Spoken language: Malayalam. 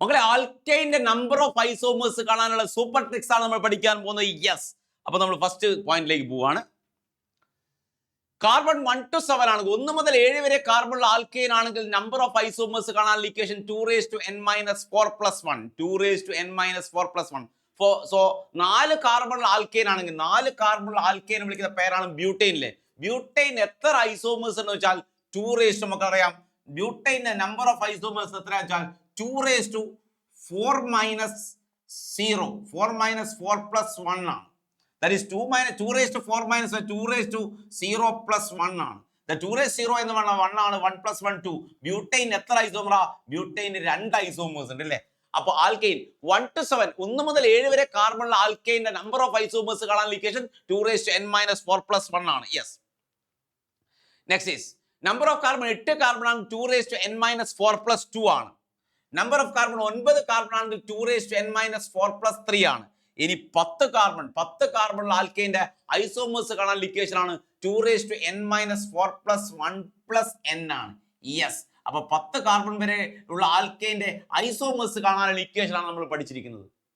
മക്കളെ ആൽക്കൈന്റെ നമ്പർ ഓഫ് ഐസോമേഴ്സ് കാണാനുള്ള സൂപ്പർ ട്രിക്സ് ആണ് നമ്മൾ പഠിക്കാൻ പോകുന്നത്. യെസ്, അപ്പൊ നമ്മൾ ഫസ്റ്റ് പോയിന്റിലേക്ക് പോവാണ്. കാർബൺ 1 to 7 ആണെങ്കിൽ 1 മുതൽ 7 വരെ കാർബൺ ആൽക്കൈൻ ആണെങ്കിൽ നമ്പർ ഓഫ് ഐസോമേഴ്സ് കാണാനുള്ള equation 2n-4+1 2n-4+1. So 4 carbon alkyne ആണെങ്കിൽ 4 കാർബൺ ആൽക്കൈൻ വിളിക്കുന്ന പേരാണ് ബ്യൂട്ടൈനിലെ. ബ്യൂട്ടൈൻ എത്ര ഐസോമേഴ്സ് എന്ന് വെച്ചാൽ 2 നമുക്കറിയാം. ബ്യൂട്ടൈന്റെ നമ്പർ ഓഫ് ഐസോമേഴ്സ് എത്ര വെച്ചാൽ 2 4 - 0 4 - 4+1 ആണ്. That is 2 4 - 2 0 + 1 ആണ്. 2 എന്ന് പറഞ്ഞാൽ 1 ആണ്. 1 + 1 2. ബ്യൂട്ടൈൻ എത്ര ഐസോമറാ? ബ്യൂട്ടൈൻ 2 ഐസോമേഴ്സ് ഉണ്ട് അല്ലേ? അപ്പൊ ആൽക്കൈൻ 1 to 7 1 മുതൽ 7 വരെ കാർബണിലെ ആൽക്കൈന്റെ നമ്പർ ഓഫ് ഐസോമേഴ്സ് കാണാനുള്ള ഇക്വേഷൻ 2n-4+1 ആണ്. Yes. Next is number of carbon 8 carbon ആണ് 2n-4+2 ആണ്. നമ്പർ ഓഫ് കാർബൺ 9 കാർബൺ ആണെങ്കിൽ 2n-4+3 ആണ്. ഇനി 10 കാർബൺ ആൽക്കൈന്റെ ഐസോമേഴ്സ് കാണാൻ ഇക്വേഷൻ ആണ് 2n-4+1 + n ആണ്. യെസ്, അപ്പൊ 10 കാർബൺ വരെ ഉള്ള ആൽക്കൈന്റെ ഐസോമേഴ്സ് കാണാനുള്ള ഇക്വേഷൻ ആണ് നമ്മൾ പഠിച്ചിരിക്കുന്നത്.